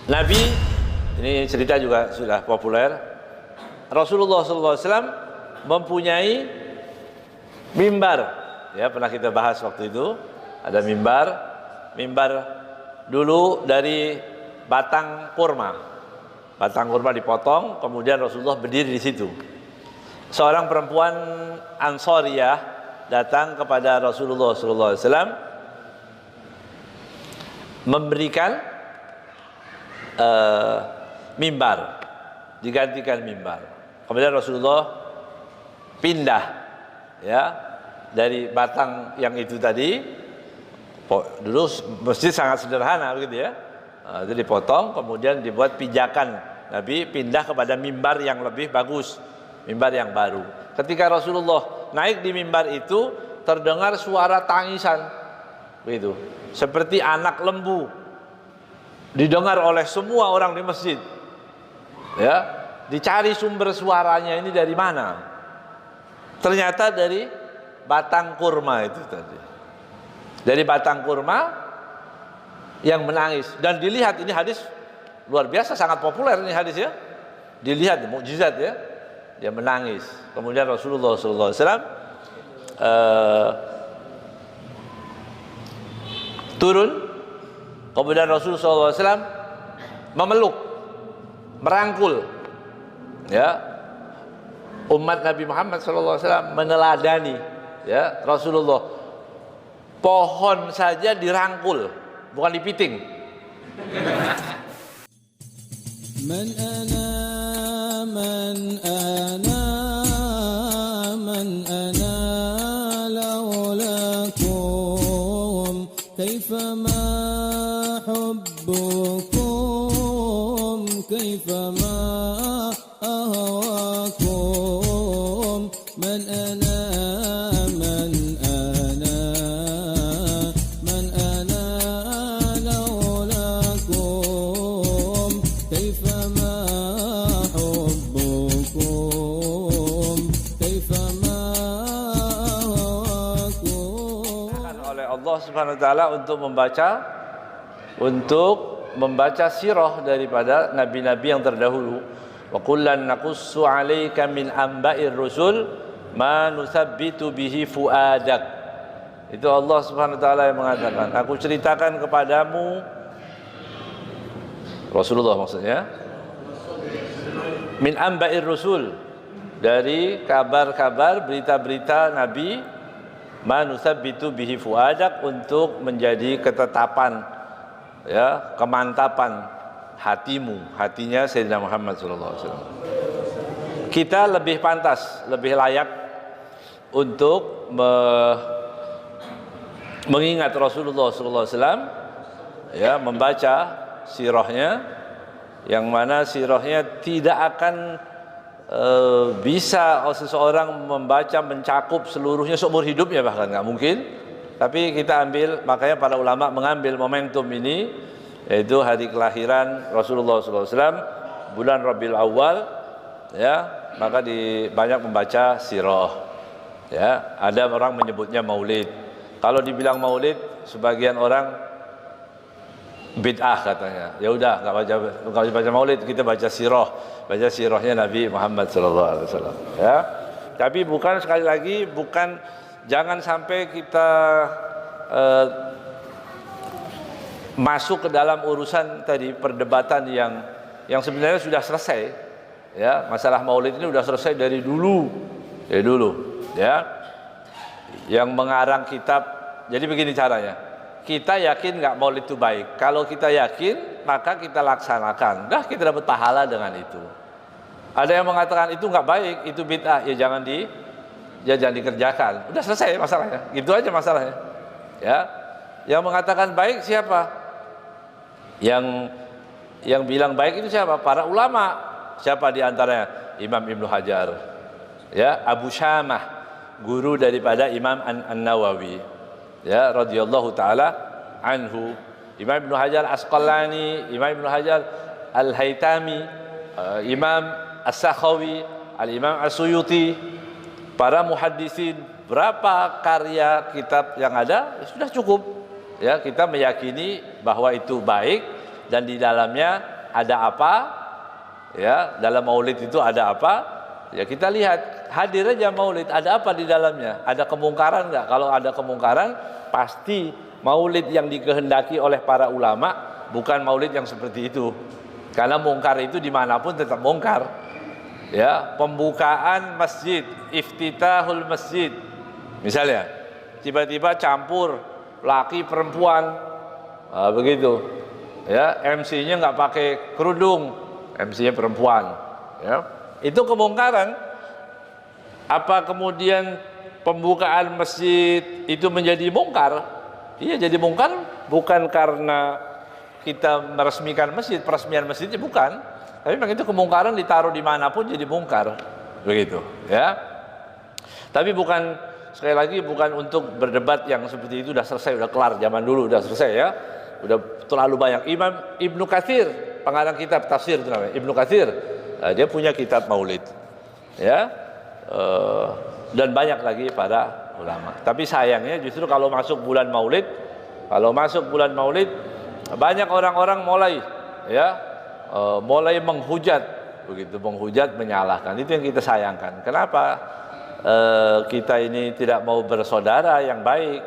Nabi, ini cerita juga sudah populer, Rasulullah SAW mempunyai mimbar, ya pernah kita bahas waktu itu. Ada mimbar dulu dari batang kurma dipotong, kemudian Rasulullah berdiri di situ. Seorang perempuan Ansariyah datang kepada Rasulullah SAW memberikan mimbar, digantikan mimbar. Kemudian Rasulullah pindah, ya, dari batang yang itu tadi. Dulu masjid sangat sederhana begitu ya. Itu dipotong, kemudian dibuat pijakan. Nabi pindah kepada mimbar yang lebih bagus, mimbar yang baru. Ketika Rasulullah naik di mimbar itu, terdengar suara tangisan, begitu, seperti anak lembu. Didengar oleh semua orang di masjid. Ya, dicari sumber suaranya ini dari mana? Ternyata dari batang kurma itu tadi. Dari batang kurma yang menangis, dan dilihat, ini hadis luar biasa, sangat populer ini hadis ya. Dilihat mukjizat ya, dia menangis. Kemudian Rasulullah SAW turun, kemudian Rasulullah SAW memeluk, merangkul, ya, umat Nabi Muhammad SAW, meneladani, ya, Rasulullah. Pohon saja dirangkul, bukan dipiting. Man ana laulakum kaifama hubbukum kaifama ahwakum man ana Subhanahu wa ta'ala untuk membaca sirah daripada nabi-nabi yang terdahulu. Wa kullan naqussu 'alaika min amba'ir rusul ma nusabbitu bihi fuadak. Itu Allah Subhanahu wa ta'ala yang mengatakan, aku ceritakan kepadamu, Rasulullah maksudnya, min amba'ir rusul, dari kabar-kabar, berita-berita nabi, manusabbitu bihi fuadak, untuk menjadi ketetapan, ya, kemantapan hatinya Sayyidina Muhammad SAW. Kita lebih pantas, lebih layak untuk mengingat Rasulullah SAW, ya, membaca sirahnya, yang mana sirahnya tidak akan bisa seseorang membaca mencakup seluruhnya seumur hidupnya, bahkan nggak mungkin. Tapi kita ambil, makanya para ulama mengambil momentum ini, yaitu hari kelahiran Rasulullah SAW, bulan Rabiul Awal, ya, maka banyak membaca sirah. Ya, ada orang menyebutnya maulid. Kalau dibilang maulid, sebagian orang bid'ah katanya. Ya udah, nggak baca maulid, kita baca sirahnya Nabi Muhammad SAW. Ya, tapi bukan, sekali lagi, bukan, jangan sampai kita masuk ke dalam urusan tadi, perdebatan yang sebenarnya sudah selesai. Ya, masalah maulid ini sudah selesai dari dulu, ya. Yang mengarang kitab, jadi begini caranya. Kita yakin nggak maulid itu baik. Kalau kita yakin, maka kita laksanakan. Dah, kita dapat pahala dengan itu. Ada yang mengatakan itu nggak baik, itu bid'ah, ya jangan dikerjakan. Udah selesai masalahnya. Gitu aja masalahnya. Ya. Yang mengatakan baik siapa? Yang bilang baik itu siapa? Para ulama. Siapa di antaranya? Imam Ibnu Hajar. Ya, Abu Syamah, guru daripada Imam An-Nawawi. Ya, radhiyallahu taala anhu. Imam Ibnu Hajar Asqalani, Imam Ibnu Hajar Al-Haytami, Imam As-Sakhawi, Al-Imam As-Suyuti, para muhaddisin, berapa karya kitab yang ada, sudah cukup. Ya, kita meyakini bahwa itu baik dan di dalamnya ada apa? Ya, dalam maulid itu ada apa? Ya kita lihat, hadir aja maulid, ada apa di dalamnya? Ada kemungkaran enggak? Kalau ada kemungkaran, pasti maulid yang dikehendaki oleh para ulama bukan maulid yang seperti itu. Karena mungkar itu dimanapun tetap mungkar. Ya, pembukaan masjid, iftitahul masjid. Misalnya, tiba-tiba campur laki perempuan, begitu. Ya, MC-nya nggak pakai kerudung, MC-nya perempuan. Ya, itu kemungkaran. Apa kemudian pembukaan masjid itu menjadi mungkar? Iya, jadi mungkar bukan karena kita meresmikan masjid, peresmian masjidnya bukan. Tapi memang itu kemungkaran ditaruh dimanapun jadi mungkar, begitu. Ya. Tapi bukan, sekali lagi bukan untuk berdebat yang seperti itu, udah selesai, udah kelar, zaman dulu udah selesai ya. Udah terlalu banyak. Imam Ibnu Katsir, pengarang kitab tafsir itu namanya, Ibnu Katsir, dia punya kitab maulid. Ya. Dan banyak lagi para ulama. Tapi sayangnya justru kalau masuk bulan maulid, banyak orang-orang mulai mulai menghujat, begitu, menghujat, menyalahkan. Itu yang kita sayangkan. Kenapa kita ini tidak mau bersaudara yang baik?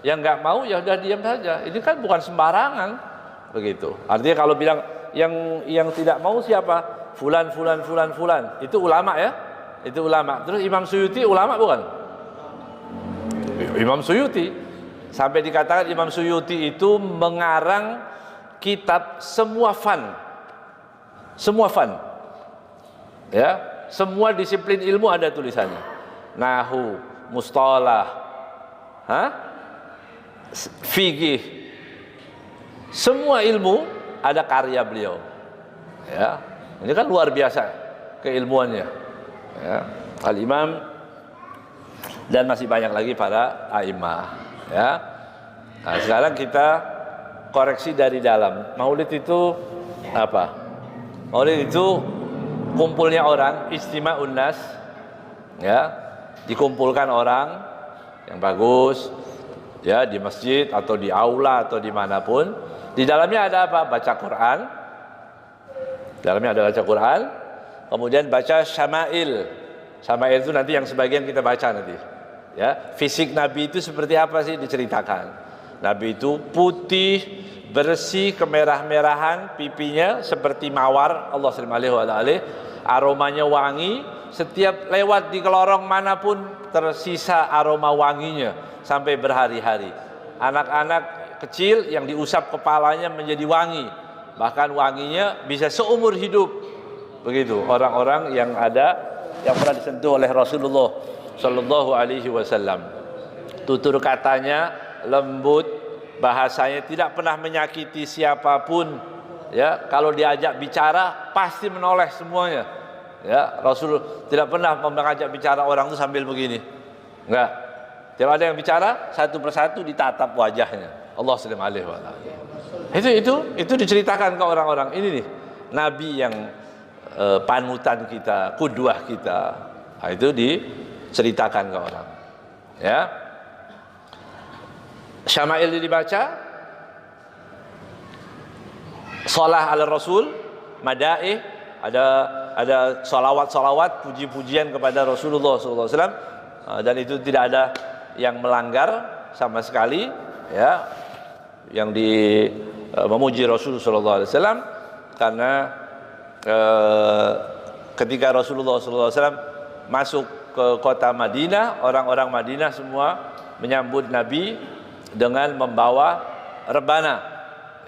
Yang nggak mau ya udah diam saja. Ini kan bukan sembarangan, begitu. Artinya kalau bilang yang tidak mau siapa? Fulan. Itu ulama ya? Itu ulama. Terus Imam Suyuti ulama bukan? Imam Suyuti, sampai dikatakan Imam Suyuti itu mengarang kitab semua fan, ya, semua disiplin ilmu ada tulisannya. Nahwu, mustalah, fikih, semua ilmu ada karya beliau. Ya, ini kan luar biasa keilmuannya. Ya, Al-Imam, dan masih banyak lagi para a'imah. Ya, nah, sekarang kita koreksi dari dalam. Maulid itu apa? Maulid itu kumpulnya orang, istima'un nas, ya, dikumpulkan orang yang bagus, ya, di masjid atau di aula atau dimanapun. Di dalamnya ada apa? Baca Quran. Dalamnya ada baca Quran, kemudian baca syama'il. Syama'il itu nanti yang sebagian kita baca nanti. Ya, fisik Nabi itu seperti apa sih diceritakan. Nabi itu putih, bersih, kemerah-merahan, pipinya seperti mawar, Allah SWT, aromanya wangi, setiap lewat di lorong manapun tersisa aroma wanginya sampai berhari-hari. Anak-anak kecil yang diusap kepalanya menjadi wangi, bahkan wanginya bisa seumur hidup. Begitu orang-orang yang ada, yang pernah disentuh oleh Rasulullah Sallallahu Alaihi Wasallam. Tutur katanya lembut, bahasanya tidak pernah menyakiti siapapun. Ya, kalau diajak bicara pasti menoleh semuanya. Ya, Rasul tidak pernah mengajak bicara orang itu sambil begini. Enggak. Tiap ada yang bicara, satu persatu ditatap wajahnya. Allah Subhanahu wa taala. Itu diceritakan ke orang-orang. Ini nih nabi yang panutan kita, qudwah kita. Nah, itu diceritakan ke orang. Ya. Syama'il dibaca, shalah ala Rasul, madaih, ada salawat, puji-pujian kepada Rasulullah SAW, dan itu tidak ada yang melanggar sama sekali, ya, yang memuji Rasulullah SAW, karena ketika Rasulullah SAW masuk ke kota Madinah, orang-orang Madinah semua menyambut Nabi dengan membawa rebana,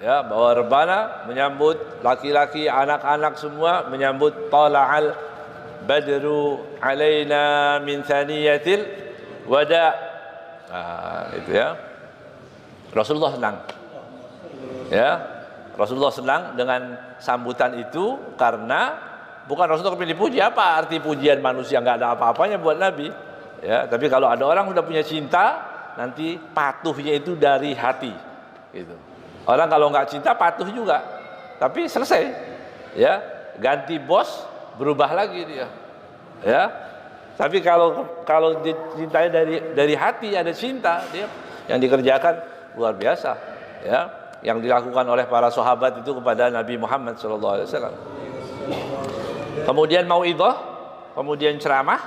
ya, bawa rebana, menyambut laki-laki, anak-anak semua menyambut tala'al badru alaina min thaniyatil wada. Nah, itu ya. Rasulullah senang. Ya, Rasulullah senang dengan sambutan itu karena bukan Rasulullah kepilih puji. Apa arti pujian manusia, nggak ada apa-apanya buat Nabi. Ya, tapi kalau ada orang sudah punya cinta, nanti patuhnya itu dari hati, gitu. Orang kalau nggak cinta patuh juga, tapi selesai, ya, ganti bos berubah lagi dia, ya. Tapi kalau dicintanya dari hati, ada cinta, dia yang dikerjakan luar biasa, ya. yang dilakukan oleh para sahabat itu kepada Nabi Muhammad SAW. Kemudian mauidhah, kemudian ceramah,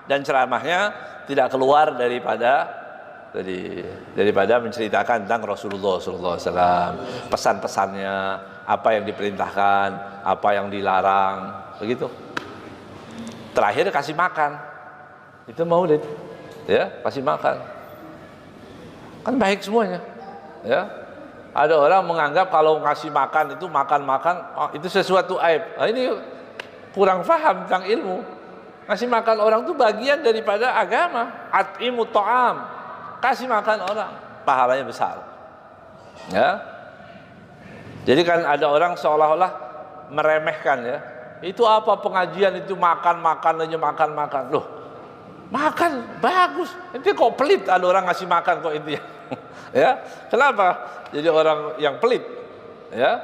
dan ceramahnya tidak keluar daripada menceritakan tentang Rasulullah SAW, pesan-pesannya, apa yang diperintahkan, apa yang dilarang, begitu. Terakhir kasih makan, itu maulid, ya, kasih makan, kan baik semuanya, ya. Ada orang menganggap kalau ngasih makan itu makan-makan, oh, itu sesuatu aib. Nah, ini kurang paham tentang ilmu. Ngasih makan orang itu bagian daripada agama. At'imu ta'am, kasih makan orang, pahalanya besar, ya. Jadi kan ada orang seolah-olah meremehkan, ya. Itu apa pengajian itu makan-makan aja, makan-makan. Loh, makan bagus. Itu kok pelit ada orang ngasih makan kok itu, ya. Ya, kenapa? Jadi orang yang pelit, ya.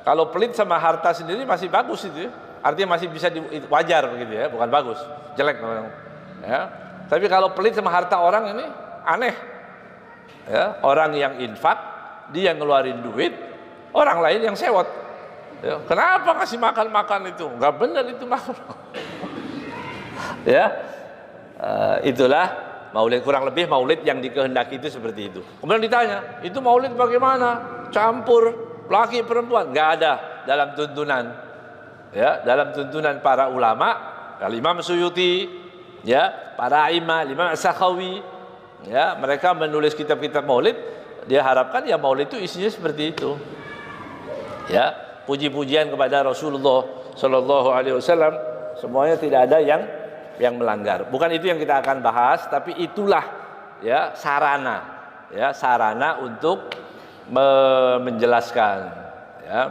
Kalau pelit sama harta sendiri masih bagus itu, ya. Artinya masih bisa wajar begitu, ya, bukan bagus, jelek orang. Ya. Tapi kalau pelit sama harta orang ini aneh. Ya, orang yang infak, dia ngeluarin duit, orang lain yang sewot. Ya, kenapa ngasih makan-makan itu? Enggak benar itu makan. Ya. Itulah maulid, kurang lebih maulid yang dikehendaki itu seperti itu. Kemudian ditanya, itu maulid bagaimana? Campur laki perempuan? Enggak ada dalam tuntunan. Ya, dalam tuntunan para ulama, Imam Suyuti, ya, para imam, Imam As-Sakhawi, ya, mereka menulis kitab-kitab maulid. Dia harapkan ya maulid itu isinya seperti itu. Ya, puji-pujian kepada Rasulullah Shallallahu Alaihi Wasallam, semuanya tidak ada yang melanggar. Bukan itu yang kita akan bahas, tapi itulah, ya, sarana untuk menjelaskan, ya.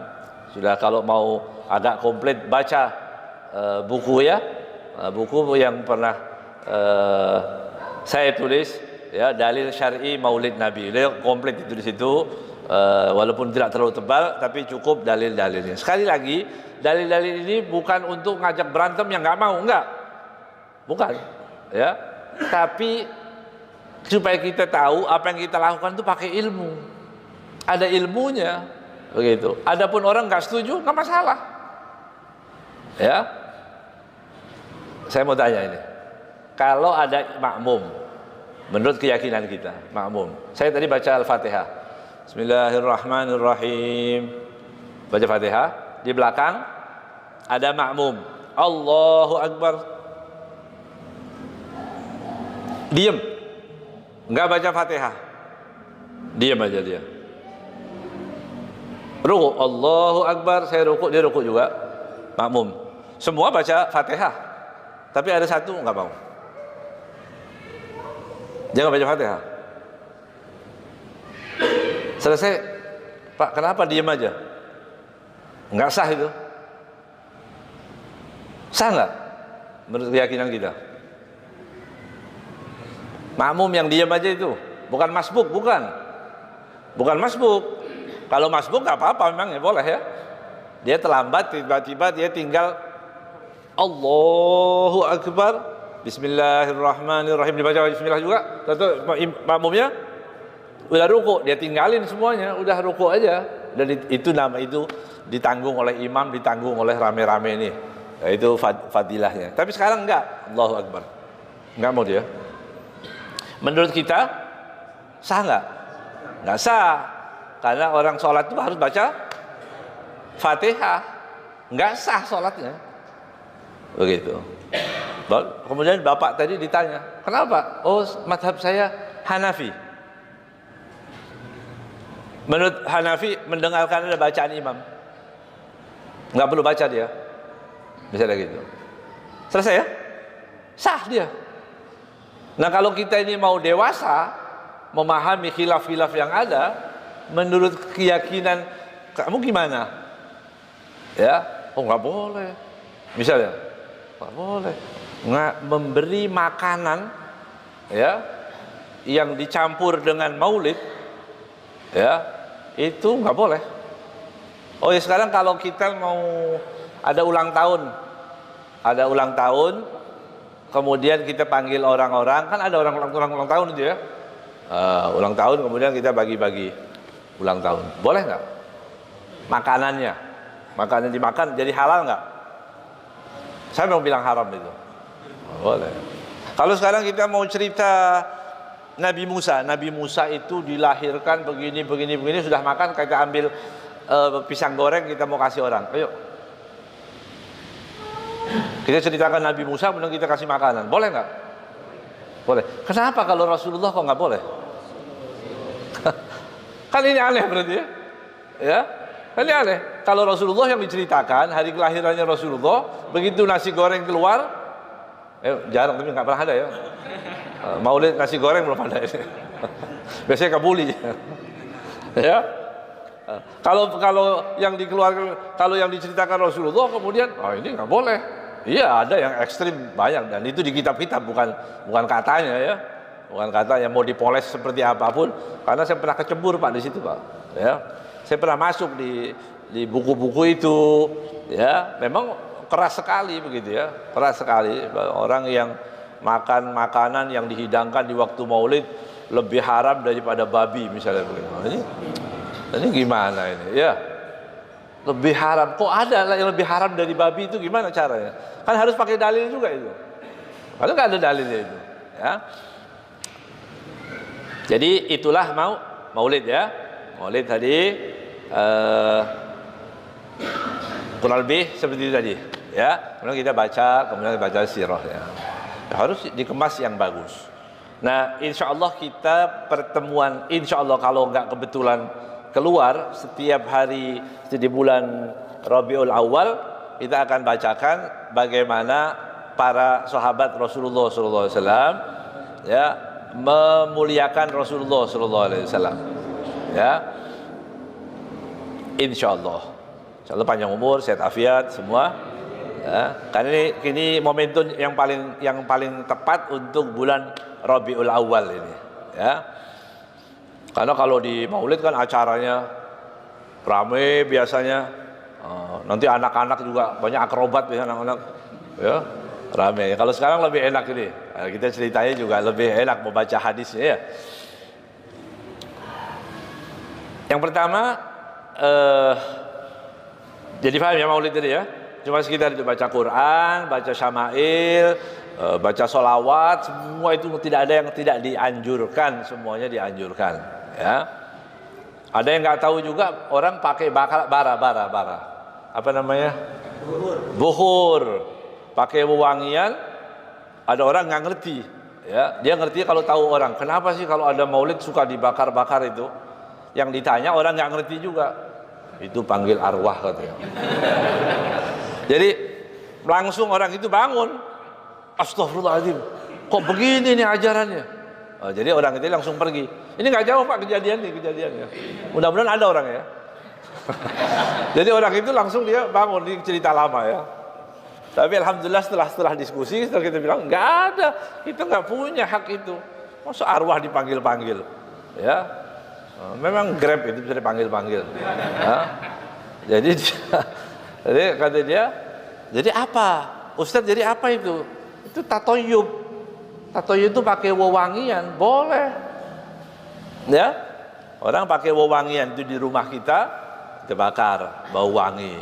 Sudah, kalau mau agak komplit baca buku, ya, buku yang pernah saya tulis, ya, dalil syar'i Maulid Nabi. Dia komplit itu di situ, walaupun tidak terlalu tebal, tapi cukup dalil-dalilnya. Sekali lagi, dalil-dalil ini bukan untuk ngajak berantem yang nggak mau, enggak. Bukan, ya, tapi supaya kita tahu apa yang kita lakukan itu pakai ilmu, ada ilmunya, begitu. Adapun orang nggak setuju, nggak masalah, ya. Saya mau tanya ini, kalau ada makmum, menurut keyakinan kita, makmum, saya tadi baca Al-Fatihah, Bismillahirrahmanirrahim, baca Fatihah, di belakang ada makmum, Allahu Akbar, diem, nggak baca Fatihah, diem aja dia. Ruku, Allahu Akbar, saya ruku, dia ruku juga, makmum. Semua baca Fatihah, tapi ada satu nggak mau. Dia nggak baca Fatihah. Selesai, Pak, kenapa diem aja? Nggak sah itu. Sah nggak? Menurut keyakinan kita. Makmum yang diam aja itu bukan masbuk, bukan masbuk. Kalau masbuk nggak apa-apa, memang ya boleh, ya. Dia terlambat, tiba-tiba dia tinggal Allahu Akbar, Bismillahirrahmanirrahim, dibaca Bismillah juga. Tentu makmumnya udah ruku, dia tinggalin semuanya, udah ruku aja. Dan itu nama itu ditanggung oleh imam, ditanggung oleh rame-rame ini. Ya, itu fadilahnya. Tapi sekarang enggak, Allahu Akbar, enggak mau dia. Menurut kita sah nggak? Nggak sah, karena orang sholat itu harus baca Fatihah, nggak sah sholatnya, begitu. Kemudian bapak tadi ditanya, kenapa? Oh, mazhab saya Hanafi. Menurut Hanafi, mendengarkan ada bacaan imam, nggak perlu baca dia, misalnya gitu. Selesai, ya, sah dia. Nah, kalau kita ini mau dewasa, memahami khilaf-khilaf yang ada, menurut keyakinan kamu gimana? Ya, oh nggak boleh. Misalnya, nggak boleh nggak memberi makanan, ya, yang dicampur dengan maulid, ya, itu nggak boleh. Oh ya, sekarang kalau kita mau ada ulang tahun, kemudian kita panggil orang-orang, kan ada orang ulang tahun itu, ya, ulang tahun, kemudian kita bagi-bagi, ulang tahun. Boleh nggak? Makanannya, makanan dimakan jadi halal nggak? Saya mau bilang haram itu. Boleh. Kalau sekarang kita mau cerita Nabi Musa itu dilahirkan begini, sudah makan, kita ambil pisang goreng, kita mau kasih orang. Ayo. Kita ceritakan Nabi Musa, kemudian kita kasih makanan. Boleh nggak? Boleh. Kenapa kalau Rasulullah kok nggak boleh? Kan ini aneh berarti ya? Ya? Kan ini aneh. Kalau Rasulullah yang diceritakan, hari kelahirannya Rasulullah, begitu nasi goreng keluar, jarang tapi nggak pernah ada ya. Maulid nasi goreng belum ada ini. Biasanya kabuli. Ya. Kalau yang dikeluarkan, kalau yang diceritakan Rasulullah kemudian, ini nggak boleh. Iya, ada yang ekstrim banyak, dan itu di kitab-kitab, bukan katanya ya. Bukan katanya mau dipoles seperti apapun, karena saya pernah kecebur Pak di situ Pak. Ya. Saya pernah masuk di buku-buku itu, ya. Memang keras sekali begitu ya. Keras sekali, orang yang makan makanan yang dihidangkan di waktu Maulid lebih haram daripada babi misalnya begitu. Ini gimana ini ya? Lebih haram. Kok ada yang lebih haram dari babi itu, gimana caranya? Kan harus pakai dalil juga itu. Kalau nggak ada dalilnya itu, ya. Jadi itulah Maulid ya. Maulid tadi kurang lebih seperti itu tadi, ya. Kemudian kita baca sirah ya. Harus dikemas yang bagus. Nah, insya Allah kita pertemuan, insya Allah kalau nggak kebetulan keluar setiap hari di bulan Rabiul Awal, kita akan bacakan bagaimana para sahabat Rasulullah SAW ya memuliakan Rasulullah SAW ya. Insya Allah panjang umur, sehat afiat semua ya. Karena ini momentum yang paling tepat untuk bulan Rabiul Awal ini ya. Karena kalau di Maulid kan acaranya ramai biasanya, nanti anak-anak juga banyak akrobat ya, anak-anak ya, ramai. Kalau sekarang lebih enak ini, kita ceritanya juga lebih enak membaca hadisnya ya. Yang pertama, jadi paham ya Maulid tadi ya, cuma sekitar itu baca Quran, baca syama'il, baca sholawat, semua itu tidak ada yang tidak dianjurkan, semuanya dianjurkan. Ya, ada yang nggak tahu juga orang pakai bara, apa namanya? Buhur, pakai wewangian. Ada orang nggak ngerti, ya. Dia ngerti kalau tahu orang. Kenapa sih kalau ada Maulid suka dibakar-bakar itu? Yang ditanya orang nggak ngerti juga. Itu panggil arwah katanya. Jadi langsung orang itu bangun. Astagfirullahaladzim, kok begini nih ajarannya? Jadi orang itu langsung pergi. Ini nggak jauh Pak kejadiannya. Mudah-mudahan ada orang ya. Jadi orang itu langsung dia bangun, di cerita lama ya. Tapi alhamdulillah setelah diskusi kita bilang nggak ada, kita nggak punya hak itu. Masa arwah dipanggil-panggil, ya. Memang Grab itu bisa dipanggil-panggil. Ya. Jadi kata dia, jadi apa? Ustadz jadi apa itu? Itu tatoyub. Tatoyub itu pakai wewangian, boleh. Ya, orang pakai wewangian itu di rumah kita bakar, bau wangi.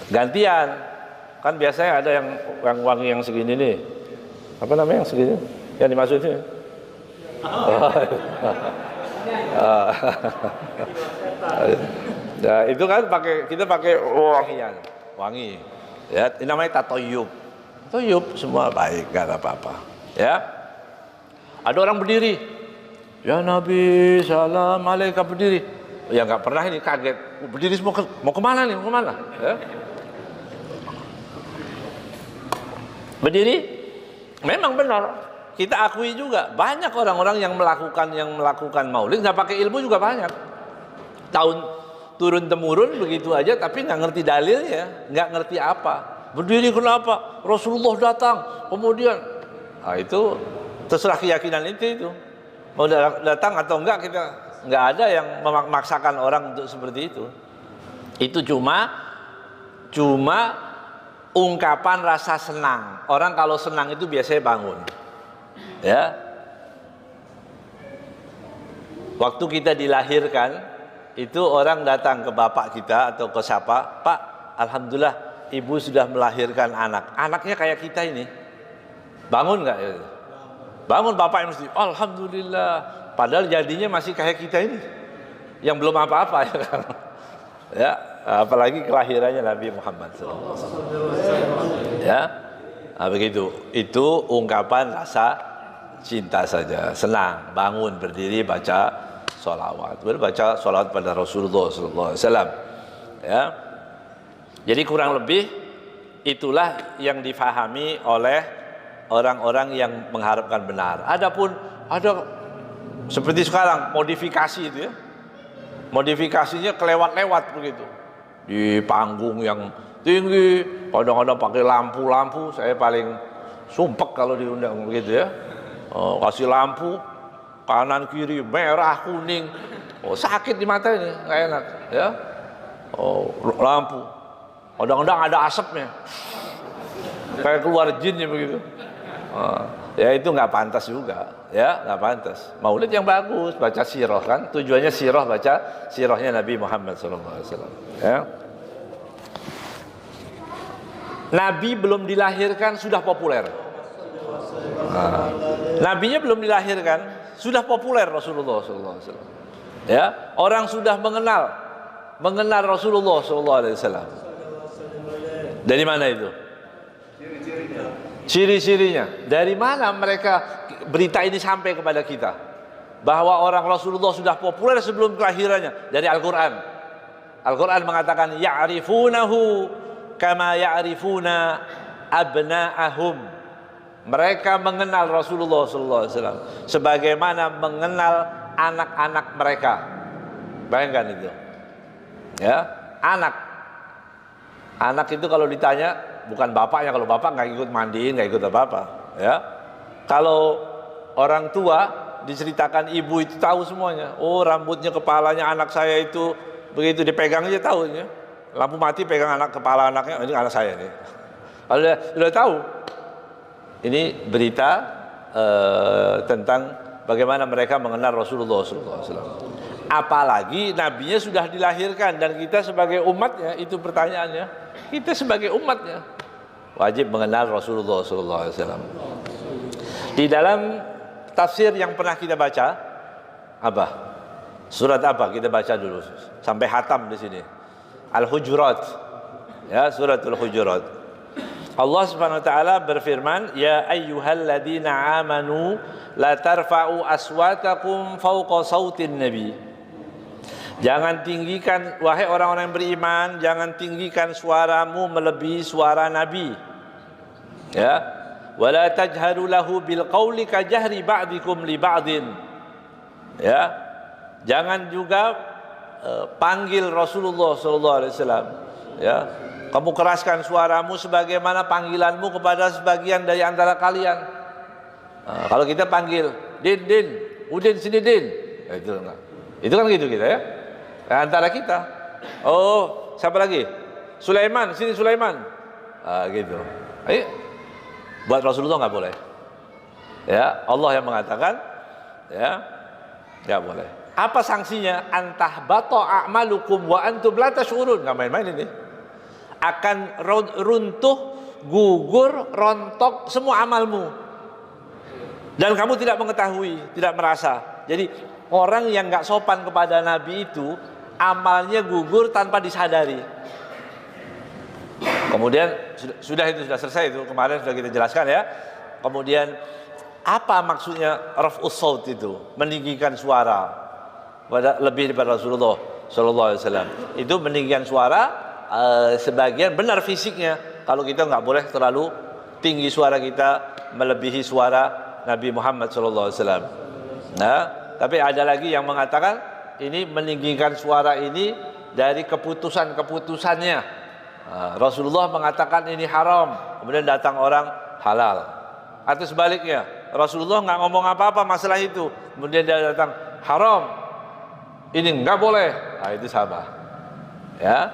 Gantian, kan biasanya ada yang wangi yang segini nih. Apa namanya yang segini? Yang dimasukin? Nah, itu kan kita pakai wewangian, wangi. Ya, ini namanya tatoyub. Tatoyub semua baik, gak ada apa-apa. Ya, ada orang berdiri. Ya Nabi salam alaikum berdiri. Ya nggak pernah ini kaget. Berdiri semua mau kemana nih? Mau kemana? Ya. Berdiri, memang benar. Kita akui juga banyak orang-orang yang melakukan Maulid nggak pakai ilmu juga banyak. Tahun turun temurun begitu aja, tapi nggak ngerti dalilnya, nggak ngerti apa. Berdiri kenapa? Rasulullah datang, kemudian, itu terserah keyakinan itu. Mau datang atau enggak, kita nggak ada yang memaksakan orang untuk seperti itu. Itu cuma ungkapan rasa senang. Orang kalau senang itu biasanya bangun. Ya. Waktu kita dilahirkan, itu orang datang ke bapak kita atau ke siapa, Pak, alhamdulillah ibu sudah melahirkan anak. Anaknya kayak kita ini. Bangun nggak? Bangun bapak yang mesti, alhamdulillah. Padahal jadinya masih kayak kita ini, yang belum apa-apa ya kan. Ya, apalagi kelahirannya Nabi Muhammad SAW. Ya, nah, begitu. Itu ungkapan rasa cinta saja. Senang, bangun, berdiri, baca sholawat. Baca sholawat pada Rasulullah SAW. Ya, jadi kurang lebih itulah yang difahami oleh orang-orang yang mengharapkan benar. Adapun ada seperti sekarang modifikasi itu ya. Modifikasinya kelewat-lewat begitu. Di panggung yang tinggi, kadang-kadang pakai lampu-lampu, saya paling sumpek kalau diundang begitu ya. Kasih lampu kanan kiri merah kuning. Sakit di mata ini, nggak enak ya. Lampu. Kadang-kadang ada asapnya. Kayak keluar jinnya begitu. Ya itu nggak pantas juga, ya nggak pantas. Maulid yang bagus, baca sirah kan, tujuannya sirah, baca sirahnya Nabi Muhammad SAW. Ya. Nabi belum dilahirkan sudah populer. Nabinya belum dilahirkan sudah populer Rasulullah SAW. Ya, orang sudah mengenal Rasulullah SAW. Dari mana itu? Ciri-cirinya. Dari mana mereka berita ini sampai kepada kita? Bahwa orang Rasulullah sudah populer sebelum kelahirannya. Dari Al-Quran. Al-Quran mengatakan ya'rifunahu kama ya'rifuna abna'ahum. Mereka mengenal Rasulullah SAW sebagaimana mengenal anak-anak mereka. Bayangkan itu. Ya, anak itu kalau ditanya bukan bapaknya, kalau bapak nggak ikut mandiin, nggak ikut apa-apa, ya. Kalau orang tua diceritakan ibu itu tahu semuanya. Oh, rambutnya, kepalanya anak saya itu begitu dipegang aja tahu ya. Lampu mati pegang kepala anaknya, ini anak saya nih. Kalau sudah tahu. Ini berita tentang bagaimana mereka mengenal Rasulullah SAW. Apalagi nabinya sudah dilahirkan dan kita sebagai umatnya, itu pertanyaannya. Kita sebagai umatnya wajib mengenal Rasulullah SAW. Di dalam tafsir yang pernah kita baca, apa? Surat apa? Kita baca dulu sampai hatam di sini. Al-Hujurat. Ya, suratul Hujurat. Allah Subhanahu wa taala berfirman, "Ya ayyuhalladzina amanu la tarfa'u aswatakum fawqa sautin nabi." Jangan tinggikan, wahai orang-orang yang beriman, jangan tinggikan suaramu melebihi suara Nabi. Ya. Wala tajharu lahu bil qauli ka jahri ba'dikum li ba'din. Ya. Jangan juga panggil Rasulullah sallallahu alaihi wasallam. Ya. Kamu keraskan suaramu sebagaimana panggilanmu kepada sebagian dari antara kalian. Kalau kita panggil, Din, Udin sini Din. Ya, itu kan gitu kita ya. Antara kita. Oh, siapa lagi? Sulaiman, sini Sulaiman. Gitu. Ayo. Buat Rasulullah nggak boleh. Ya, Allah yang mengatakan, ya, nggak boleh. Apa sanksinya? Antah bato a'malukum wa antum la tash'urun. Nggak main-main ini. Akan runtuh, gugur, rontok semua amalmu. Dan kamu tidak mengetahui, tidak merasa. Jadi orang yang nggak sopan kepada Nabi itu amalnya gugur tanpa disadari. Kemudian sudah selesai itu, kemarin sudah kita jelaskan ya. Kemudian apa maksudnya raf'us saut itu? Meninggikan suara lebih daripada Rasulullah sallallahu alaihi wasallam. Itu meninggikan suara sebagian benar fisiknya. Kalau kita nggak boleh terlalu tinggi suara kita melebihi suara Nabi Muhammad sallallahu alaihi wasallam. Nah, tapi ada lagi yang mengatakan ini meninggikan suara ini dari keputusannya. Rasulullah mengatakan ini haram, kemudian datang orang halal. Atau sebaliknya, Rasulullah nggak ngomong apa-apa masalah itu, kemudian dia datang haram, ini nggak boleh. Nah, itu sama. Ya,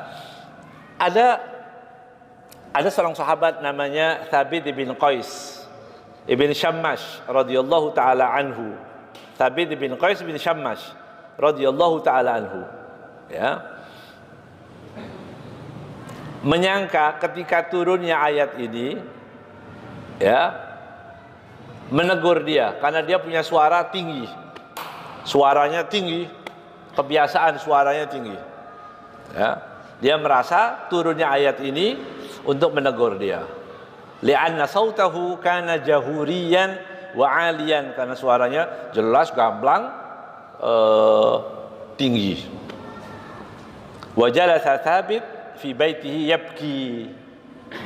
ada seorang sahabat namanya Thabit bin Qais ibn Syammash radhiyallahu taala anhu. Thabit bin Qais bin Syammash. radhiyallahu taala anhu, ya, menyangka ketika turunnya ayat ini, ya, menegur dia karena dia punya suara tinggi, suaranya tinggi, kebiasaan suaranya tinggi, ya. Dia merasa turunnya ayat ini untuk menegur dia. Li'anna sautahu kana jahuriyan wa 'aliyan, karena suaranya jelas, gamblang, tinggi. Wa jalasa Thabit fi baitihi yabki.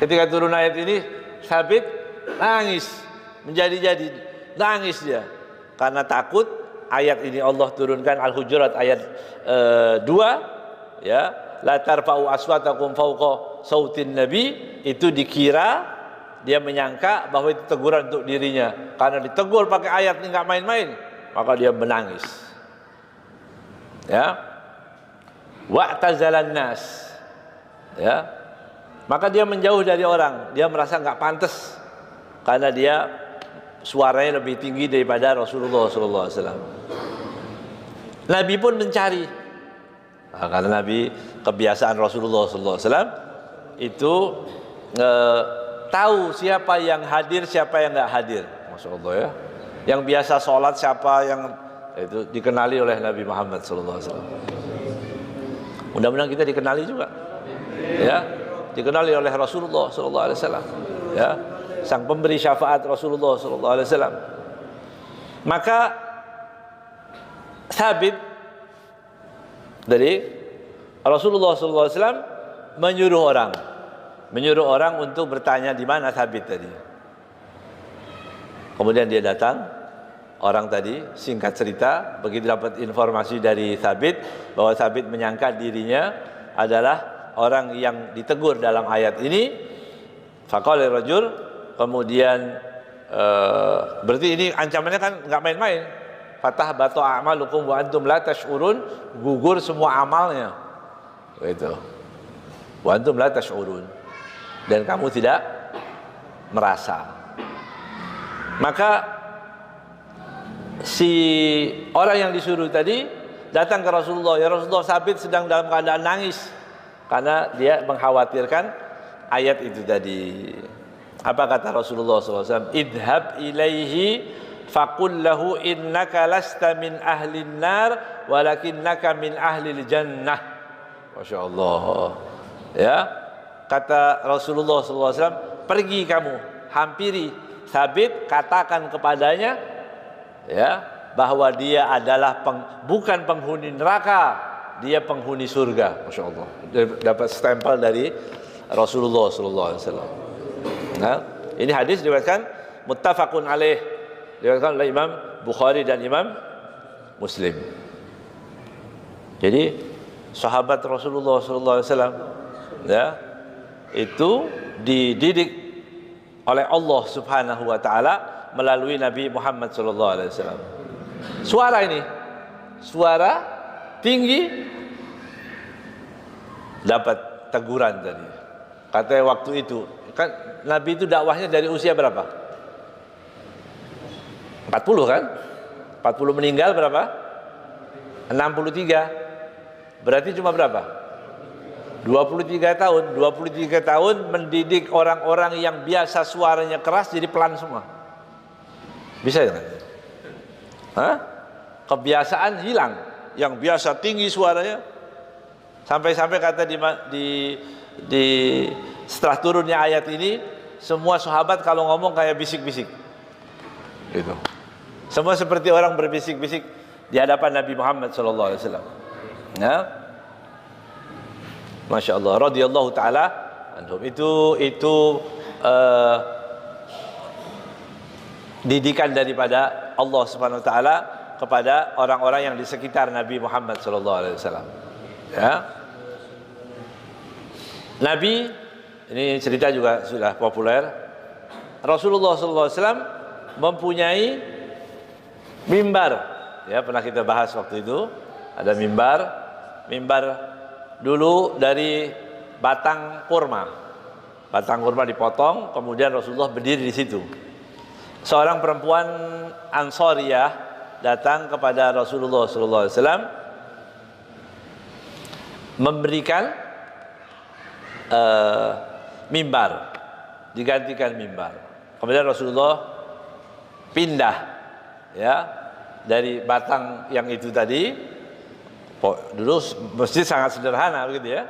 Ketika turun ayat ini, Thabit nangis, menjadi-jadi nangis dia karena takut ayat ini Allah turunkan, Al-Hujurat ayat 2, ya, la tarfa'u aswatakum fawqa sautin nabi, itu dikira, dia menyangka bahwa itu teguran untuk dirinya karena ditegur pakai ayat ini, nggak main-main, maka dia menangis, ya. Wa'tazalan nas, ya, maka dia menjauh dari orang, dia merasa nggak pantas karena dia suaranya lebih tinggi daripada Rasulullah SAW. Nabi pun mencari, karena Nabi, kebiasaan Rasulullah SAW itu tahu siapa yang hadir, siapa yang nggak hadir. Masya Allah, ya. Yang biasa sholat siapa, yang itu dikenali oleh Nabi Muhammad SAW. Mudah-mudahan kita dikenali juga, ya, dikenali oleh Rasulullah SAW, ya, sang pemberi syafaat Rasulullah SAW. Maka Thabit dari Rasulullah SAW menyuruh orang untuk bertanya di mana Thabit tadi. Kemudian dia datang, orang tadi, singkat cerita, begitu dapat informasi dari Thabit bahwa Thabit menyangka dirinya adalah orang yang ditegur dalam ayat ini, faqala rajul, kemudian berarti ini ancamannya kan nggak main-main. Fatah batu a'malukum wa antum la tash'urun, gugur semua amalnya. Itu. Wa antum la tash'urun, dan kamu tidak merasa. Maka si orang yang disuruh tadi datang ke Rasulullah, ya Rasulullah, Thabit sedang dalam keadaan nangis karena dia mengkhawatirkan ayat itu tadi. Apa kata Rasulullah SAW? Idhab ilaihi faqul lahu innaka lasta min ahlin nar walakinnaka min ahlil jannah. Masya Allah, ya, kata Rasulullah SAW, pergi kamu, hampiri Thabit, katakan kepadanya, ya, bahwa dia adalah bukan penghuni neraka, dia penghuni surga. Masya Allah, dapat stempel dari Rasulullah SAW. Nah, ini hadis diriwayatkan muttafaqun alaih, diriwayatkan oleh Imam Bukhari dan Imam Muslim. Jadi sahabat Rasulullah SAW, ya, itu dididik oleh Allah Subhanahu wa taala melalui Nabi Muhammad SAW. Suara ini, suara tinggi, dapat teguran tadi. Katanya waktu itu kan Nabi itu dakwahnya dari usia berapa? 40 kan? 40 meninggal berapa? 63. Berarti cuma berapa? 23 tahun. 23 tahun mendidik orang-orang yang biasa suaranya keras jadi pelan semua. Bisa ya? Hah? Kebiasaan hilang. Yang biasa tinggi suaranya, sampai-sampai kata di setelah turunnya ayat ini, semua sahabat kalau ngomong kayak bisik-bisik. Gitu. Semua seperti orang berbisik-bisik di hadapan Nabi Muhammad SAW. Ya. Masya Allah, radhiyallahu taala anhum. Itu didikan daripada Allah Subhanahu wa taala kepada orang-orang yang di sekitar Nabi Muhammad SAW. Ya. Nabi, ini cerita juga sudah populer, Rasulullah SAW mempunyai mimbar, ya, pernah kita bahas waktu itu. Ada mimbar dulu dari batang kurma dipotong, kemudian Rasulullah berdiri di situ. Seorang perempuan Ansariyah datang kepada Rasulullah SAW memberikan mimbar, digantikan mimbar. Kemudian Rasulullah pindah, ya, dari batang yang itu tadi. Dulu masjid sangat sederhana begitu ya.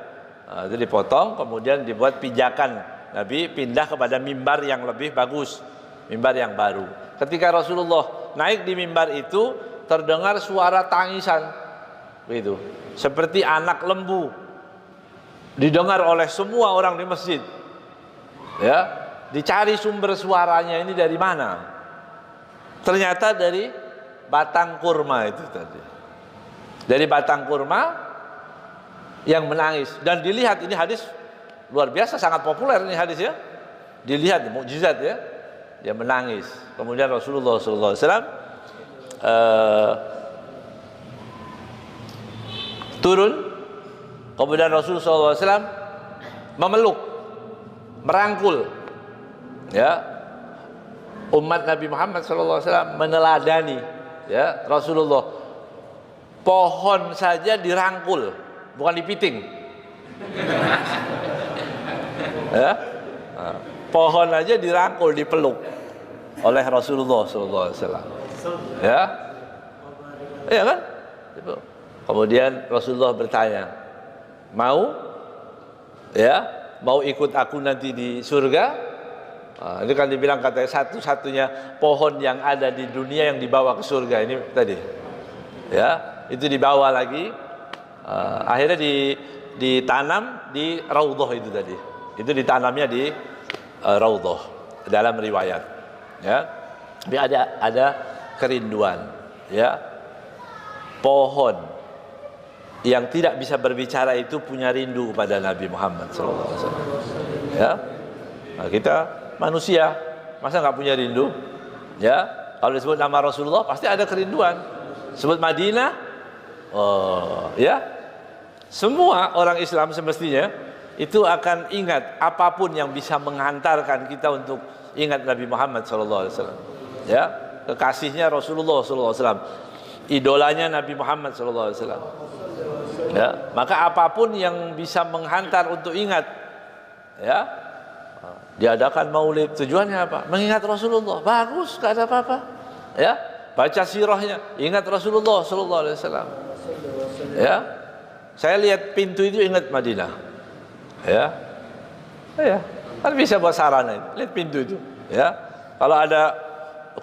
Itu dipotong, kemudian dibuat pijakan. Nabi pindah kepada mimbar yang lebih bagus, mimbar yang baru. Ketika Rasulullah naik di mimbar itu, terdengar suara tangisan, begitu, seperti anak lembu, didengar oleh semua orang di masjid. Ya, dicari sumber suaranya ini dari mana? Ternyata dari batang kurma itu tadi. Dari batang kurma yang menangis, dan dilihat, ini hadis luar biasa, sangat populer ini hadis ya. Dilihat mukjizat ya, dia menangis. Kemudian Rasulullah SAW turun, kemudian Rasulullah SAW memeluk, merangkul, ya, umat Nabi Muhammad SAW, meneladani ya Rasulullah. Pohon saja dirangkul, bukan dipiting. Ya, pohon aja dirangkul, dipeluk oleh Rasulullah SAW. Ya, iya kan? Kemudian Rasulullah bertanya, mau, ya, mau ikut aku nanti di surga? Ini kan dibilang katanya satu-satunya pohon yang ada di dunia yang dibawa ke surga ini tadi. Ya, itu dibawa lagi, akhirnya ditanam di raudhah itu tadi. Itu ditanamnya di raudhah dalam riwayat. Ya, tapi ada kerinduan. Ya, pohon yang tidak bisa berbicara itu punya rindu kepada Nabi Muhammad SAW. Ya, nah, kita manusia masa nggak punya rindu? Ya, kalau disebut nama Rasulullah pasti ada kerinduan. Sebut Madinah, oh ya, semua orang Islam semestinya itu akan ingat apapun yang bisa menghantarkan kita untuk ingat Nabi Muhammad SAW. Ya, kekasihnya Rasulullah SAW, idolanya Nabi Muhammad SAW. Ya, maka apapun yang bisa menghantar untuk ingat, ya, diadakan maulid, tujuannya apa? Mengingat Rasulullah. Bagus, gak ada apa-apa. Ya, baca sirahnya, ingat Rasulullah SAW. Ya, saya lihat pintu itu ingat Madinah. Ya, ya, kan bisa buat sarana itu. Lihat pintu itu. Ya, kalau ada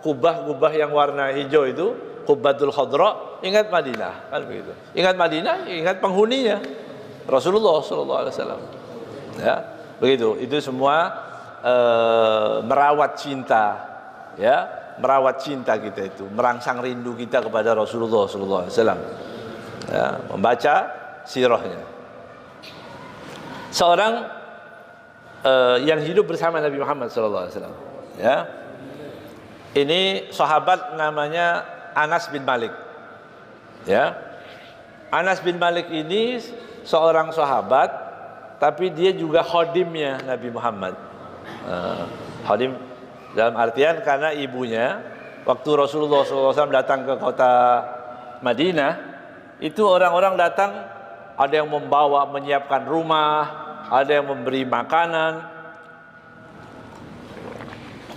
kubah-kubah yang warna hijau itu, Qubbatul Khadra, ingat Madinah, kan begitu. Ingat Madinah, ingat penghuninya, Rasulullah SAW. Ya, begitu. Itu semua merawat cinta, ya, merawat cinta kita itu, merangsang rindu kita kepada Rasulullah SAW. Ya, membaca sirahnya. Seorang yang hidup bersama Nabi Muhammad SAW. Ya, ini sahabat namanya Anas bin Malik. Ya, Anas bin Malik ini seorang sahabat, tapi dia juga khadimnya Nabi Muhammad. Khadim dalam artian karena ibunya waktu Rasulullah SAW datang ke kota Madinah, itu orang-orang datang, ada yang membawa, menyiapkan rumah, ada yang memberi makanan,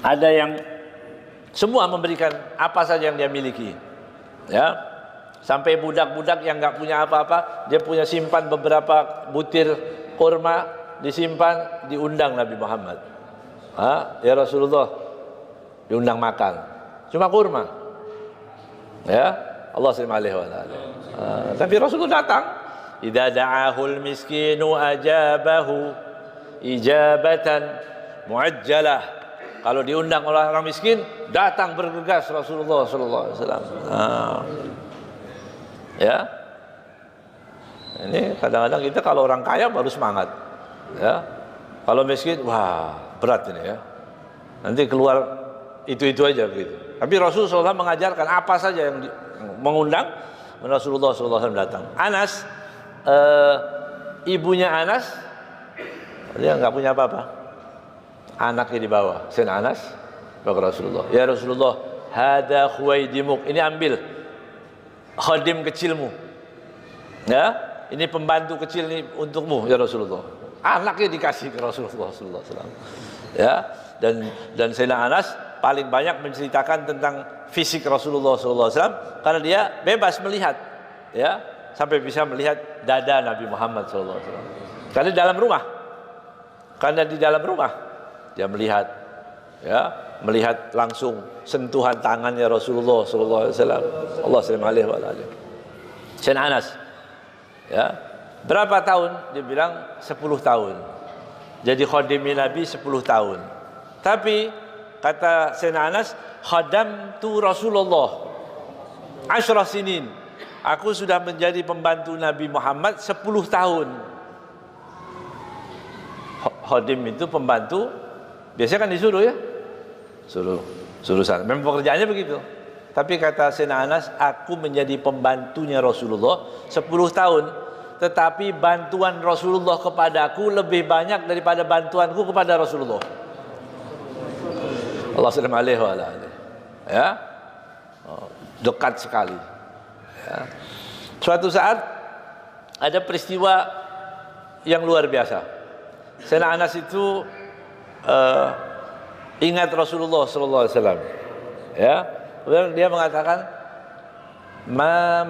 ada yang semua memberikan apa saja yang dia miliki. Ya, sampai budak-budak yang nggak punya apa-apa, dia punya simpan beberapa butir kurma, disimpan, diundang Nabi Muhammad. Ya Rasulullah, diundang makan, cuma kurma. Ya, Allah SWT. Tapi Rasulullah datang. Idza da'ahul miskinu ajabahu ijabatan muajjalah. Kalau diundang oleh orang miskin, datang bergegas Rasulullah SAW. Ya, ini kadang-kadang kita kalau orang kaya baru semangat. Ya, kalau miskin, wah berat ini ya. Nanti keluar itu aja begitu. Tapi Rasulullah SAW mengajarkan apa saja yang mengundang, Rasulullah SAW datang. Anas, ibunya Anas, dia nggak punya apa-apa. Anaknya dibawa, Sayyidina Anas, bawa Rasulullah. Ya Rasulullah, hada khuwaidimuk. Ini ambil khadim kecilmu. Ya, ini pembantu kecil nih untukmu ya Rasulullah. Anaknya dikasih ke Rasulullah sallallahu alaihi wasallam. Ya, dan Sayyidina Anas paling banyak menceritakan tentang fisik Rasulullah sallallahu alaihi wasallam karena dia bebas melihat, ya, sampai bisa melihat dada Nabi Muhammad sallallahu alaihi wasallam. Karena di dalam rumah dia melihat, ya, melihat langsung sentuhan tangannya Rasulullah sallallahu alaihi wasallam. Allah alaihi wa alihi. Sayyidina Anas, ya, berapa tahun? Dia bilang 10 tahun. Jadi khadimi Nabi 10 tahun. Tapi kata Sayyidina Anas, khadamtu Rasulullah 10 sinin. Aku sudah menjadi pembantu Nabi Muhammad 10 tahun. Khadim itu pembantu, biasanya kan disuruh, ya, suruh sana. Memang pekerjaannya begitu. Tapi kata Sayyidina Anas, aku menjadi pembantunya Rasulullah 10 tahun. Tetapi bantuan Rasulullah kepadaku lebih banyak daripada bantuanku kepada Rasulullah. Allah alaihi wa alihi. Ya, dekat sekali. Ya. Suatu saat ada peristiwa yang luar biasa. Sayyidina Anas itu ingat Rasulullah sallallahu alaihi wasallam. Ya, kemudian dia mengatakan, ma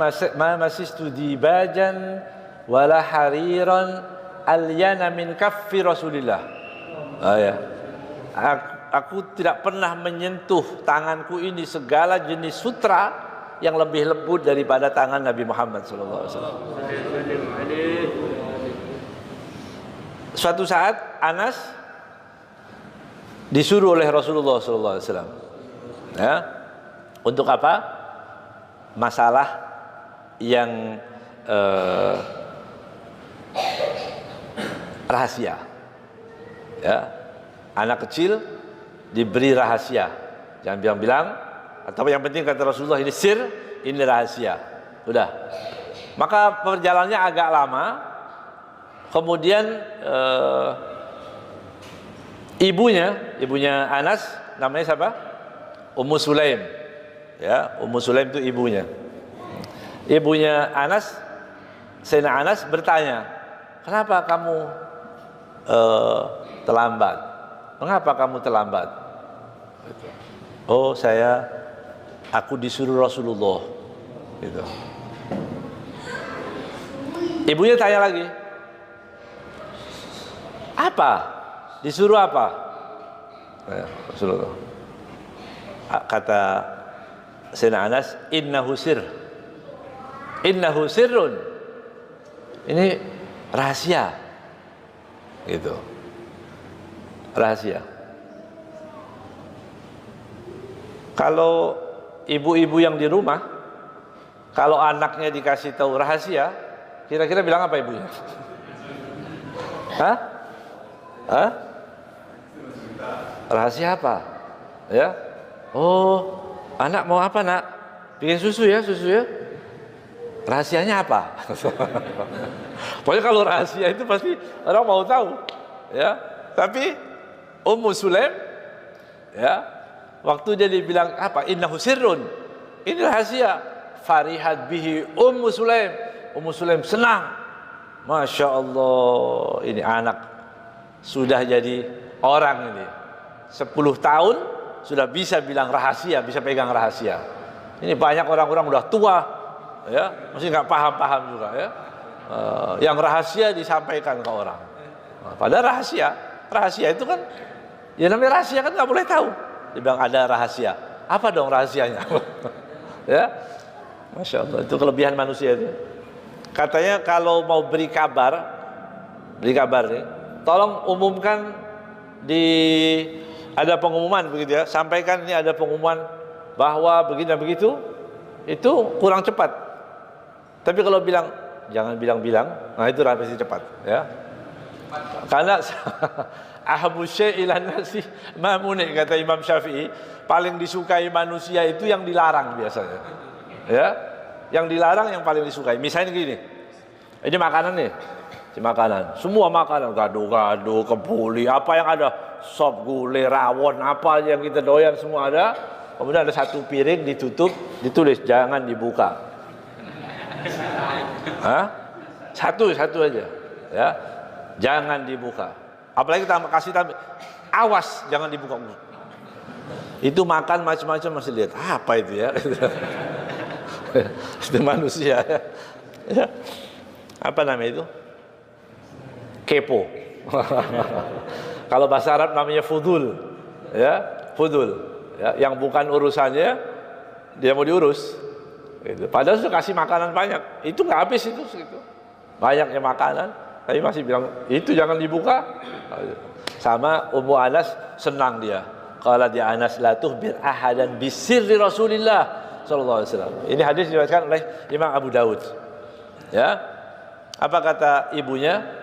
masistu dibajan wala hariran alyana min kaffi Rasulillah. Ya. Aku tidak pernah menyentuh tanganku ini segala jenis sutra yang lebih lembut daripada tangan Nabi Muhammad sallallahu alaihi wasallam. Suatu saat Anas disuruh oleh Rasulullah sallallahu alaihi wasallam, ya, untuk apa? Masalah yang rahasia. Ya. Anak kecil diberi rahasia. Jangan bilang-bilang, atau yang penting kata Rasulullah, ini sir, ini rahasia. Udah. Maka perjalanannya agak lama. Kemudian ibunya Anas, namanya siapa? Ummu Sulaim. Ya, Ummu Sulaim itu ibunya. Ibunya Anas, Sayyidina Anas bertanya, kenapa kamu terlambat? Mengapa kamu terlambat? Oh, aku disuruh Rasulullah. Gitu. Ibunya tanya lagi, apa? Disuruh apa? Rasulullah. Kata Sayyidina Anas, innahu sirrun. Ini rahasia. Gitu. Rahasia. Kalau ibu-ibu yang di rumah, kalau anaknya dikasih tahu rahasia, kira-kira bilang apa ibunya? Hah? Rahasia apa? Ya? Oh, anak mau apa, nak? Bikin susu ya. Rahasianya apa? Pokoknya kalau rahasia itu pasti orang mau tahu, ya. Tapi Ummu Sulaim, ya, waktu dia dibilang apa? Innahu sirrun. Ini rahasia. Farihat bihi Ummu Sulaim. Ummu Sulaim senang. Masya Allah, ini anak sudah jadi orang ini. 10 tahun sudah bisa bilang rahasia, bisa pegang rahasia. Ini banyak orang-orang udah tua, ya, masih nggak paham juga, ya. Yang rahasia disampaikan ke orang. Padahal rahasia itu kan, ya namanya rahasia kan nggak boleh tahu. Dia bilang ada rahasia. Apa dong rahasianya? Ya, Masya Allah, itu kelebihan manusia itu. Katanya kalau mau beri kabar nih, tolong umumkan ada pengumuman begitu, ya. Sampaikan ini ada pengumuman bahwa begini dan begitu, itu kurang cepat. Tapi kalau bilang jangan bilang-bilang, nah itu pasti cepat, ya. Karena ahabbu syai' ilan nasi ma muni, kata Imam Syafi'i, paling disukai manusia itu yang dilarang biasanya. Ya. Yang dilarang yang paling disukai. Misalnya gini. Ini makanan nih. Ini makanan. Semua makanan, gado-gado, kebuli, apa yang ada, sop, gulai, rawon, apa yang kita doyan semua ada. Kemudian ada satu piring ditutup, ditulis jangan dibuka. Hah? Satu aja. Ya. Jangan dibuka. Apalagi kita kasih tahu, awas jangan dibuka. Itu makan macam-macam masih lihat. Apa itu ya? Itu manusia. Ya. Apa namanya itu? Kepo. Kalau bahasa Arab namanya fudul. Ya, fudul. Ya, yang bukan urusannya dia mau diurus. Gitu. Padahal sudah kasih makanan banyak. Itu nggak habis itu segitu. Banyaknya makanan, tapi masih bilang itu jangan dibuka. Sama Ummu Anas senang dia. Qala di Anas la tuhbir ahadan bisirri Rasulillah sallallahu alaihi wasallam. Ini hadis diriwayatkan oleh Imam Abu Daud. Ya. Apa kata ibunya?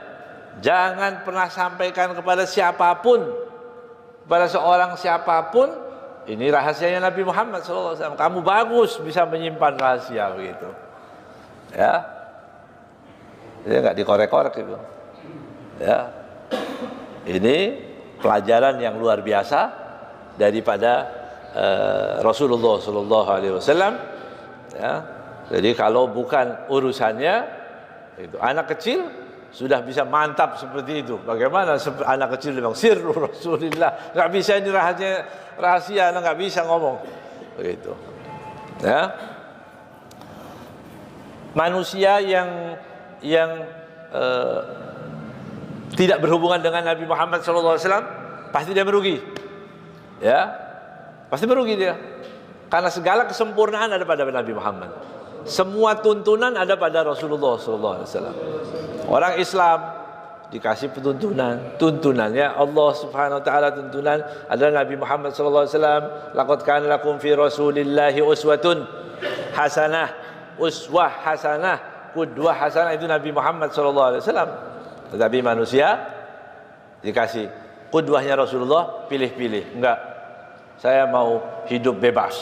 Jangan pernah sampaikan kepada siapapun, kepada seorang siapapun, ini rahasianya Nabi Muhammad SAW. Kamu bagus bisa menyimpan rahasia begitu. Ya, dia nggak dikorek-korek itu. Ya, ini pelajaran yang luar biasa daripada Rasulullah SAW. Ya, jadi kalau bukan urusannya, itu anak kecil sudah bisa mantap seperti itu. Bagaimana anak kecil bilang sirru Rasulillah, nggak bisa ini rahasia, nggak bisa ngomong begitu. Ya, manusia yang tidak berhubungan dengan Nabi Muhammad SAW pasti dia merugi. Ya, pasti merugi dia, karena segala kesempurnaan ada pada Nabi Muhammad. Semua tuntunan ada pada Rasulullah SAW. Orang Islam dikasih tuntunannya Allah Subhanahu Wa Taala, tuntunan adalah Nabi Muhammad SAW. Laqad kana lakum fi Rasulillahi uswatun hasanah, uswah hasanah, qudwah hasanah, itu Nabi Muhammad SAW. Tetapi manusia dikasih qudwahnya Rasulullah, pilih-pilih. Enggak, saya mau hidup bebas.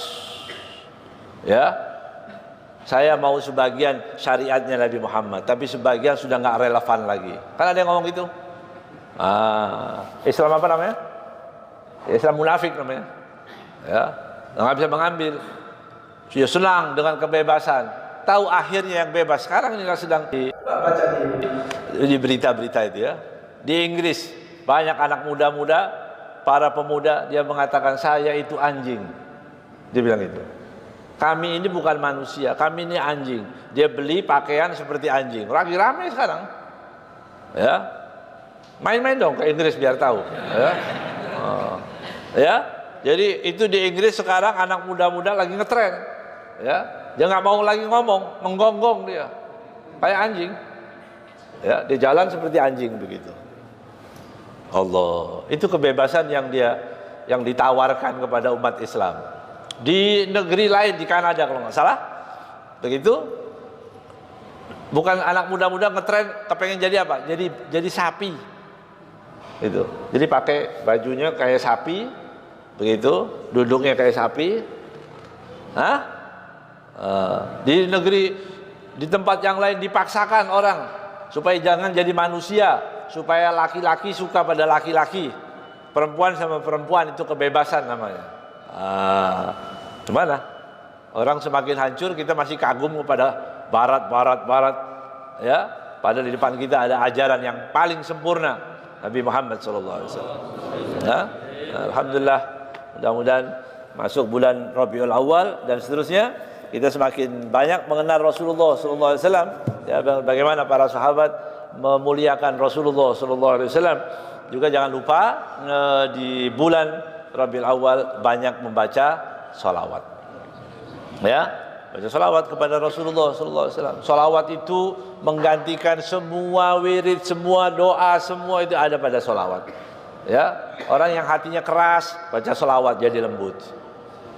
Ya, saya mau sebagian syariatnya Nabi Muhammad, tapi sebagian sudah nggak relevan lagi. Kan ada yang ngomong gitu. Islam apa namanya? Islam munafik namanya. Ya, nggak bisa mengambil. Sudah senang dengan kebebasan. Tahu akhirnya yang bebas. Sekarang ini sedang baca di berita-berita itu ya. Di Inggris banyak anak muda-muda, para pemuda, dia mengatakan saya itu anjing. Dia bilang itu. Kami ini bukan manusia, kami ini anjing. Dia beli pakaian seperti anjing. Lagi ramai sekarang. Ya, main-main dong ke Inggris biar tahu. Ya, ya. Jadi itu di Inggris sekarang anak muda-muda lagi ngetren. Ya, dia nggak mau lagi ngomong, menggonggong dia, kayak anjing. Ya, di jalan seperti anjing begitu. Allah, itu kebebasan yang ditawarkan kepada umat Islam. Di negeri lain, di Kanada kalau nggak salah, begitu, bukan anak muda-muda ngetren kepengen jadi apa? Jadi sapi, itu. Jadi pakai bajunya kayak sapi, begitu, duduknya kayak sapi. Di negeri, di tempat yang lain dipaksakan orang supaya jangan jadi manusia, supaya laki-laki suka pada laki-laki, perempuan sama perempuan, itu kebebasan namanya. Gimana? Orang semakin hancur, kita masih kagum kepada barat, ya. Padahal di depan kita ada ajaran yang paling sempurna, Nabi Muhammad SAW. Ya? Alhamdulillah, mudah-mudahan masuk bulan Rabiul Awal dan seterusnya, kita semakin banyak mengenal Rasulullah SAW. Ya, bagaimana para sahabat memuliakan Rasulullah SAW. Juga jangan lupa di bulan Rabiul Awal banyak membaca salawat. Ya, baca salawat kepada Rasulullah SAW. Salawat itu menggantikan semua wirid, semua doa, semua itu ada pada salawat. Ya, orang yang hatinya keras baca salawat jadi lembut.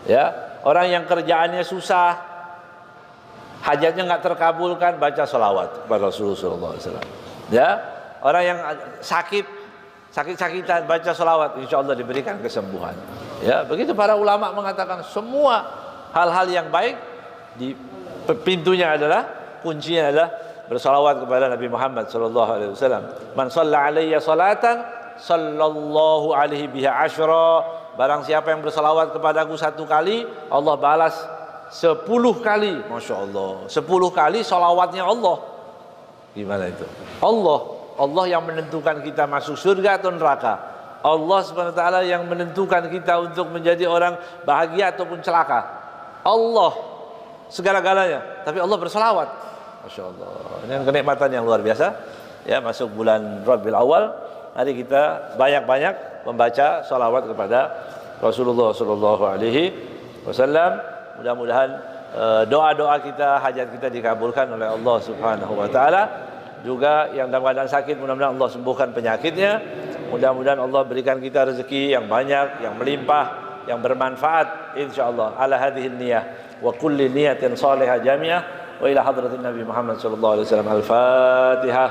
Ya, orang yang kerjaannya susah, hajatnya nggak terkabulkan, baca salawat kepada Rasulullah SAW. Ya, orang yang sakit-sakitan baca salawat, insya Allah diberikan kesembuhan. Ya, begitu para ulama mengatakan semua hal-hal yang baik di pintunya adalah, kuncinya adalah bersalawat kepada Nabi Muhammad SAW. Man shalla alayya salatan sallallahu alaihi biha asyra. Barang siapa yang bersalawat kepadaku 1 kali, Allah balas 10 kali. Masya Allah, 10 kali salawatnya Allah. Gimana itu? Allah yang menentukan kita masuk surga atau neraka. Allah SWT yang menentukan kita untuk menjadi orang bahagia ataupun celaka. Allah segala-galanya. Tapi Allah berselawat. Masya Allah. Ini kenikmatan yang luar biasa. Ya, masuk bulan Rabiul Awal, mari kita banyak-banyak membaca salawat kepada Rasulullah Sallallahu Alaihi Wasallam. Mudah-mudahan doa-doa kita, hajat kita dikabulkan oleh Allah Subhanahu Wa Taala. Juga yang dalam keadaan sakit, mudah-mudahan Allah sembuhkan penyakitnya. Mudah-mudahan Allah berikan kita rezeki yang banyak, yang melimpah, yang bermanfaat, insyaallah. Ala hadhihi niyah wa kulli niyatin salihah jami'ah wa ila hadratin Nabi Muhammad sallallahu alaihi wasallam. Al-Fatihah.